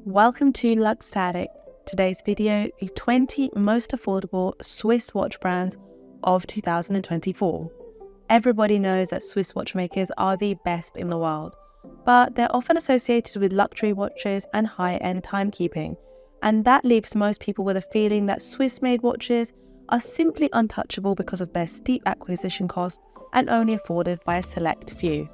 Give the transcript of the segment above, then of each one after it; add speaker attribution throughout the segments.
Speaker 1: Welcome to Luxatic. Today's video, the 20 most affordable Swiss watch brands of 2024. Everybody knows that Swiss watchmakers are the best in the world, but they're often associated with luxury watches and high-end timekeeping, and that leaves most people with a feeling that Swiss-made watches are simply untouchable because of their steep acquisition costs and only afforded by a select few.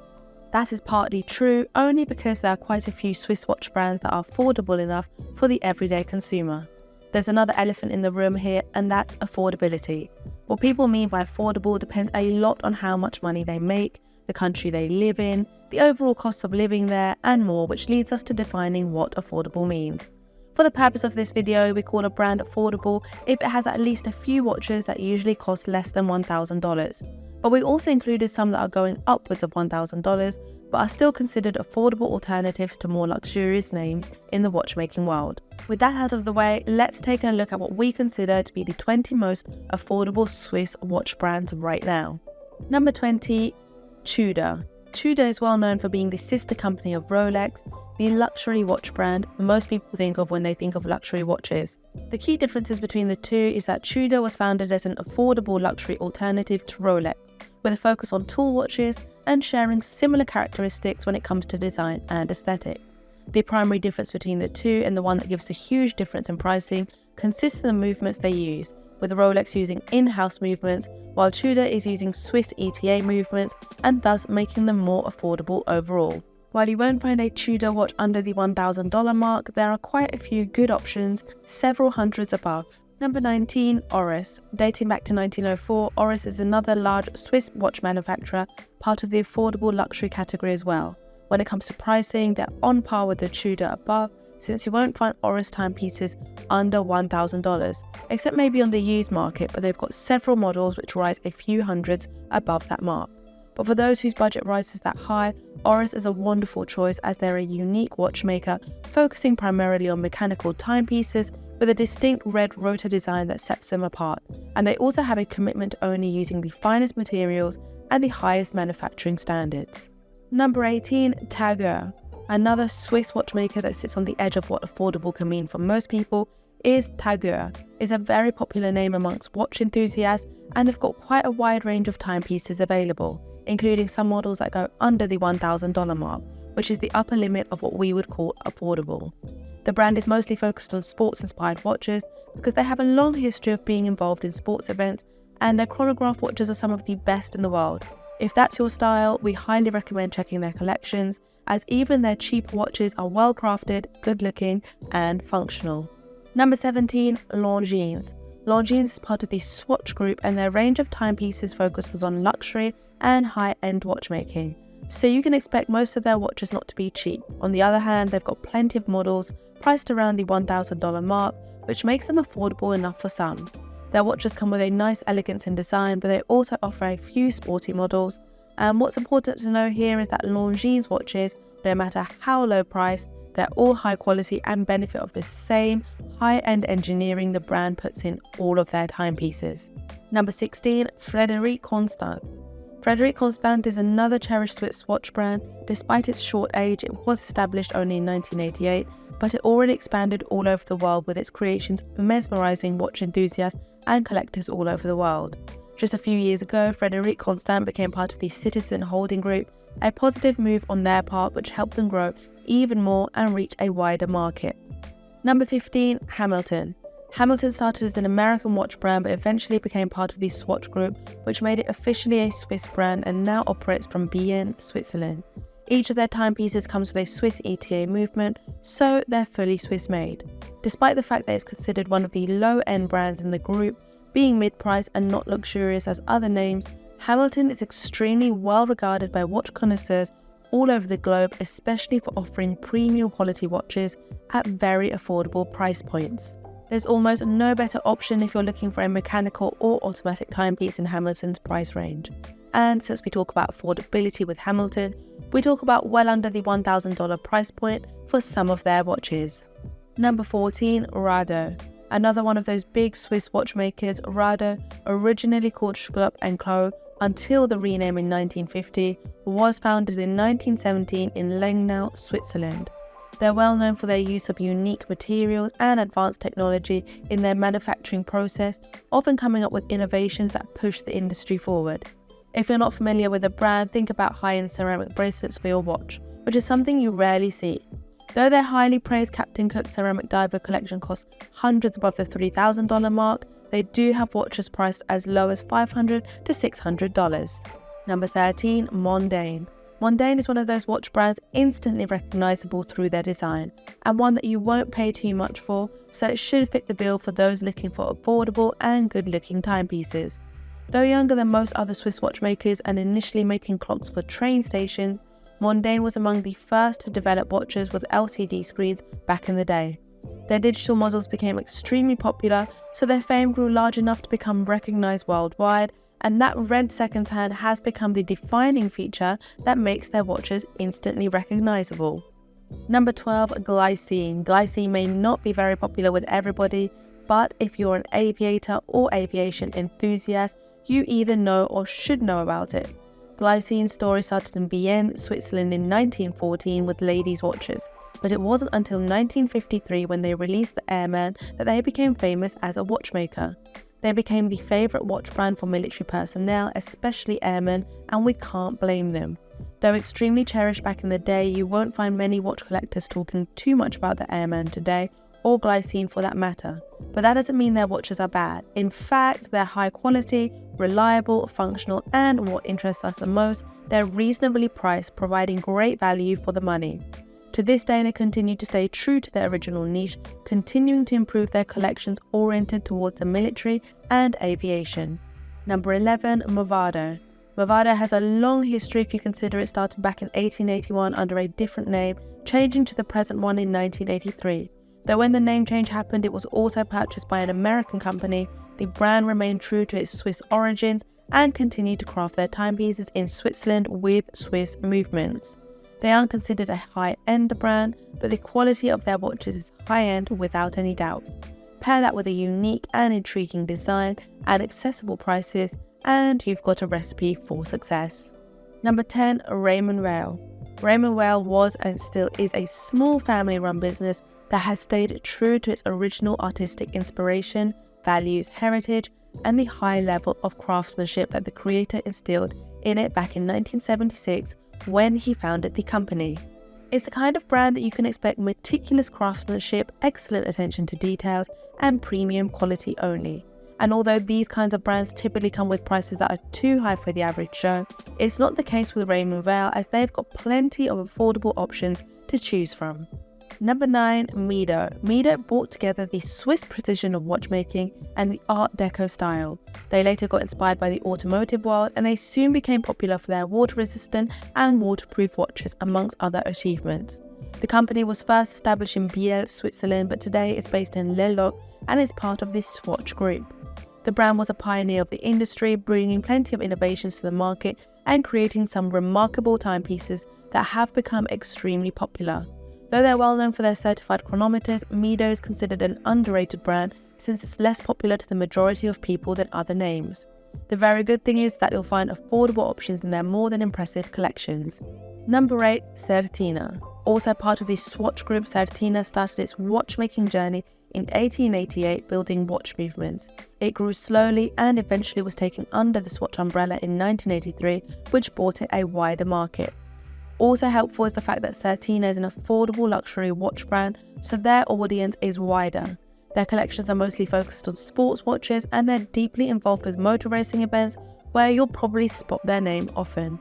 Speaker 1: That is partly true only because there are quite a few Swiss watch brands that are affordable enough for the everyday consumer. There's another elephant in the room here, and that's affordability. What people mean by affordable depends a lot on how much money they make, the country they live in, the overall cost of living there, and more, which leads us to defining what affordable means. For the purpose of this video, we call a brand affordable if it has at least a few watches that usually cost less than $1,000. But we also included some that are going upwards of $1,000, but are still considered affordable alternatives to more luxurious names in the watchmaking world. With that out of the way, let's take a look at what we consider to be the 20 most affordable Swiss watch brands right now. Number 20, Tudor. Tudor is well known for being the sister company of Rolex, the luxury watch brand most people think of when they think of luxury watches. The key differences between the two is that Tudor was founded as an affordable luxury alternative to Rolex, with a focus on tool watches and sharing similar characteristics when it comes to design and aesthetic. The primary difference between the two, and the one that gives a huge difference in pricing, consists in the movements they use, with Rolex using in-house movements, while Tudor is using Swiss ETA movements, and thus making them more affordable overall. While you won't find a Tudor watch under the $1,000 mark, there are quite a few good options, several hundreds above. Number 19, Oris. Dating back to 1904, Oris is another large Swiss watch manufacturer, part of the affordable luxury category as well. When it comes to pricing, they're on par with the Tudor above, since you won't find Oris timepieces under $1,000, except maybe on the used market, but they've got several models which rise a few hundreds above that mark. But for those whose budget rises that high, Oris is a wonderful choice as they're a unique watchmaker focusing primarily on mechanical timepieces with a distinct red rotor design that sets them apart, and they also have a commitment to only using the finest materials and the highest manufacturing standards. Number 18, Torgoen. Another Swiss watchmaker that sits on the edge of what affordable can mean for most people is Torgoen. Is a very popular name amongst watch enthusiasts, and they've got quite a wide range of timepieces available, including some models that go under the $1,000 mark, which is the upper limit of what we would call affordable. The brand is mostly focused on sports-inspired watches because they have a long history of being involved in sports events, and their chronograph watches are some of the best in the world. If that's your style, we highly recommend checking their collections, as even their cheap watches are well crafted, good looking, and functional. Number 17, Longines. Longines is part of the Swatch group, and their range of timepieces focuses on luxury and high-end watchmaking. So you can expect most of their watches not to be cheap. On the other hand, they've got plenty of models priced around the $1,000 mark, which makes them affordable enough for some. Their watches come with a nice elegance in design, but they also offer a few sporty models. And what's important to know here is that Longines watches, no matter how low priced, they're all high quality and benefit of the same high-end engineering the brand puts in all of their timepieces. Number 16, Frederique Constant. Frederique Constant is another cherished Swiss watch brand. Despite its short age, it was established only in 1988, but it already expanded all over the world with its creations mesmerizing watch enthusiasts and collectors all over the world. Just a few years ago, Frederique Constant became part of the Citizen Holding Group, a positive move on their part which helped them grow even more and reach a wider market. Number 15, Hamilton. Hamilton started as an American watch brand but eventually became part of the Swatch group, which made it officially a Swiss brand and now operates from Bienne, Switzerland. Each of their timepieces comes with a Swiss ETA movement, so they're fully Swiss made. Despite the fact that it's considered one of the low-end brands in the group, being mid-priced and not luxurious as other names, Hamilton is extremely well regarded by watch connoisseurs all over the globe, especially for offering premium quality watches at very affordable price points. There's almost no better option if you're looking for a mechanical or automatic timepiece in Hamilton's price range. And since we talk about affordability with Hamilton, we talk about well under the $1,000 price point for some of their watches. Number 14, Rado. Another one of those big Swiss watchmakers, Rado, originally called Schlupp & Co. until the rename in 1950, was founded in 1917 in Lengnau, Switzerland. They're well known for their use of unique materials and advanced technology in their manufacturing process, often coming up with innovations that push the industry forward. If you're not familiar with the brand, think about high-end ceramic bracelets for your watch, which is something you rarely see. Though their highly praised Captain Cook ceramic diver collection costs hundreds above the $3,000 mark, they do have watches priced as low as $500 to $600. Number 13, Mondaine. Mondaine is one of those watch brands instantly recognizable through their design, and one that you won't pay too much for, so it should fit the bill for those looking for affordable and good-looking timepieces. Though younger than most other Swiss watchmakers and initially making clocks for train stations, Mondaine was among the first to develop watches with LCD screens back in the day. Their digital models became extremely popular, so their fame grew large enough to become recognized worldwide, and that red second hand has become the defining feature that makes their watches instantly recognizable. Number 12, Glycine. Glycine may not be very popular with everybody, but if you're an aviator or aviation enthusiast, you either know or should know about it. Glycine's story started in Bienne, Switzerland in 1914 with ladies' watches, but it wasn't until 1953 when they released the Airman that they became famous as a watchmaker. They became the favourite watch brand for military personnel, especially airmen, and we can't blame them. Though extremely cherished back in the day, you won't find many watch collectors talking too much about the Airman today, or Glycine for that matter. But that doesn't mean their watches are bad. In fact, they're high quality, reliable, functional, and what interests us the most, they're reasonably priced, providing great value for the money. To this day, they continue to stay true to their original niche, continuing to improve their collections oriented towards the military and aviation. Number 11, Movado. Movado has a long history if you consider it started back in 1881 under a different name, changing to the present one in 1983. Though when the name change happened, it was also purchased by an American company, the brand remained true to its Swiss origins and continued to craft their timepieces in Switzerland with Swiss movements. They aren't considered a high-end brand, but the quality of their watches is high-end without any doubt. Pair that with a unique and intriguing design and accessible prices, and you've got a recipe for success. Number 10, Raymond Weil. Raymond Weil was and still is a small family-run business that has stayed true to its original artistic inspiration, values, heritage, and the high level of craftsmanship that the creator instilled in it back in 1976 when he founded the company. It's the kind of brand that you can expect meticulous craftsmanship, excellent attention to details, and premium quality only. And although these kinds of brands typically come with prices that are too high for the average Joe, it's not the case with Raymond Weil, as they've got plenty of affordable options to choose from. Number 9, Mido. Mido brought together the Swiss precision of watchmaking and the Art Deco style. They later got inspired by the automotive world, and they soon became popular for their water-resistant and waterproof watches, amongst other achievements. The company was first established in Biel, Switzerland, but today it's based in Le Locle and is part of the Swatch group. The brand was a pioneer of the industry, bringing plenty of innovations to the market and creating some remarkable timepieces that have become extremely popular. Though they're well known for their certified chronometers, Mido is considered an underrated brand since it's less popular to the majority of people than other names. The very good thing is that you'll find affordable options in their more than impressive collections. Number 8, Certina. Also part of the Swatch group, Certina started its watchmaking journey in 1888 building watch movements. It grew slowly and eventually was taken under the Swatch umbrella in 1983, which brought it a wider market. Also helpful is the fact that Certina is an affordable luxury watch brand, so their audience is wider. Their collections are mostly focused on sports watches, and they're deeply involved with motor racing events where you'll probably spot their name often.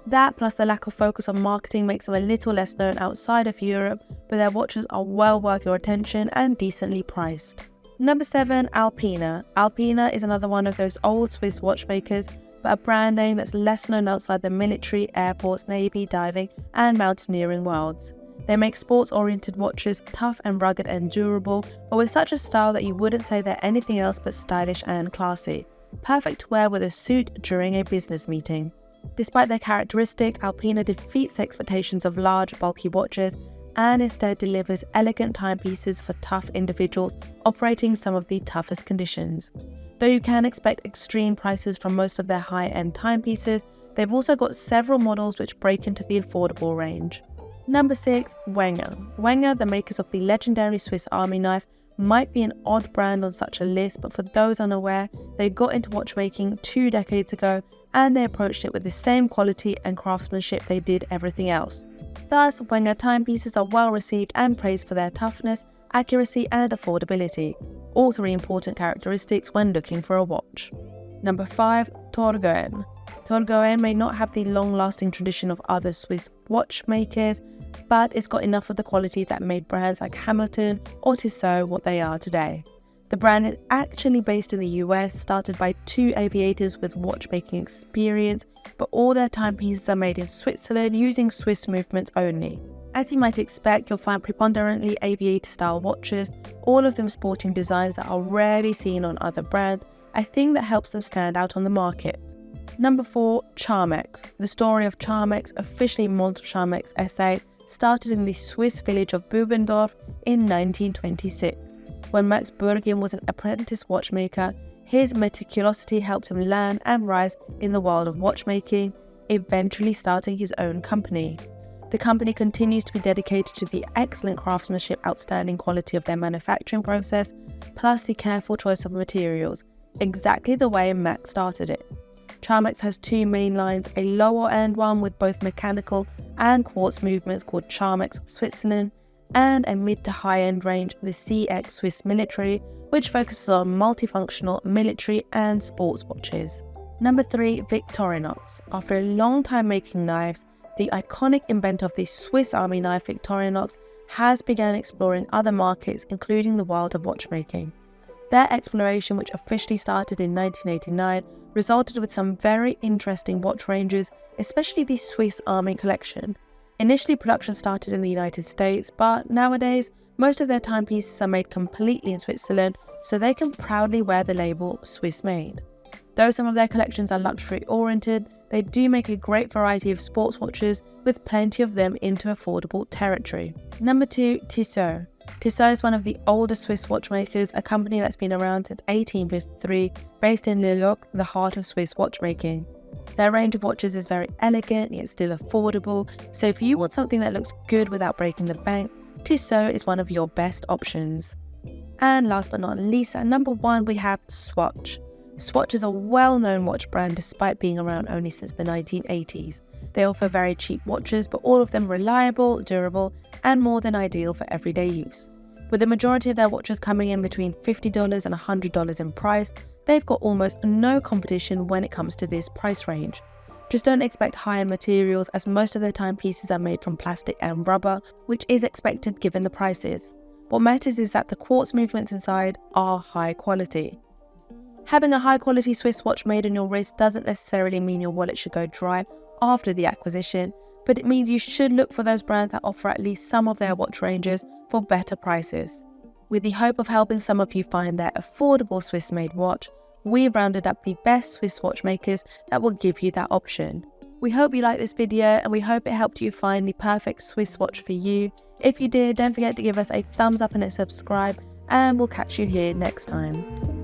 Speaker 1: That plus the lack of focus on marketing makes them a little less known outside of Europe, but their watches are well worth your attention and decently priced. Number 7, Alpina. Alpina is another one of those old Swiss watchmakers, but a brand name that's less known outside the military, airports, navy, diving, and mountaineering worlds. They make sports-oriented watches, tough and rugged and durable, but with such a style that you wouldn't say they're anything else but stylish and classy. Perfect to wear with a suit during a business meeting. Despite their characteristic, Alpina defeats the expectations of large, bulky watches and instead delivers elegant timepieces for tough individuals operating some of the toughest conditions. Though you can expect extreme prices from most of their high-end timepieces, they've also got several models which break into the affordable range. Number 6, Wenger. Wenger, the makers of the legendary Swiss Army knife, might be an odd brand on such a list, but for those unaware, they got into watchmaking 2 decades ago and they approached it with the same quality and craftsmanship they did everything else. Thus, Wenger timepieces are well received and praised for their toughness, accuracy and affordability, all 3 important characteristics when looking for a watch. Number 5, Torgoen. Torgoen may not have the long-lasting tradition of other Swiss watchmakers, but it's got enough of the qualities that made brands like Hamilton or Tissot what they are today. The brand is actually based in the US, started by 2 aviators with watchmaking experience, but all their timepieces are made in Switzerland using Swiss movements only. As you might expect, you'll find preponderantly aviator-style watches, all of them sporting designs that are rarely seen on other brands, a thing that helps them stand out on the market. Number 4, Charmex. The story of Charmex, officially Mont Charmex SA, started in the Swiss village of Bubendorf in 1926. When Max Burgin was an apprentice watchmaker, his meticulosity helped him learn and rise in the world of watchmaking, eventually starting his own company. The company continues to be dedicated to the excellent craftsmanship, outstanding quality of their manufacturing process, plus the careful choice of materials, exactly the way Max started it. Charmex has 2 main lines, a lower end one with both mechanical and quartz movements called Charmex Switzerland, and a mid to high end range, the CX Swiss Military, which focuses on multifunctional military and sports watches. Number 3, Victorinox. After a long time making knives, the iconic inventor of the Swiss Army knife Victorinox has begun exploring other markets, including the world of watchmaking. Their exploration, which officially started in 1989, resulted with some very interesting watch ranges, especially the Swiss Army collection. Initially, production started in the United States, but nowadays, most of their timepieces are made completely in Switzerland, so they can proudly wear the label Swiss made. Though some of their collections are luxury-oriented, they do make a great variety of sports watches, with plenty of them into affordable territory. Number 2, Tissot. Tissot is one of the oldest Swiss watchmakers, a company that's been around since 1853, based in Lille, the heart of Swiss watchmaking. Their range of watches is very elegant yet still affordable, so if you want something that looks good without breaking the bank, Tissot is one of your best options. And last but not least, at number 1 we have Swatch. Swatch is a well-known watch brand despite being around only since the 1980s. They offer very cheap watches, but all of them reliable, durable, and more than ideal for everyday use. With the majority of their watches coming in between $50 and $100 in price, they've got almost no competition when it comes to this price range. Just don't expect high-end materials, as most of their timepieces are made from plastic and rubber, which is expected given the prices. What matters is that the quartz movements inside are high quality. Having a high-quality Swiss watch made on your wrist doesn't necessarily mean your wallet should go dry after the acquisition, but it means you should look for those brands that offer at least some of their watch ranges for better prices. With the hope of helping some of you find their affordable Swiss-made watch, we've rounded up the best Swiss watchmakers that will give you that option. We hope you liked this video and we hope it helped you find the perfect Swiss watch for you. If you did, don't forget to give us a thumbs up and a subscribe, and we'll catch you here next time.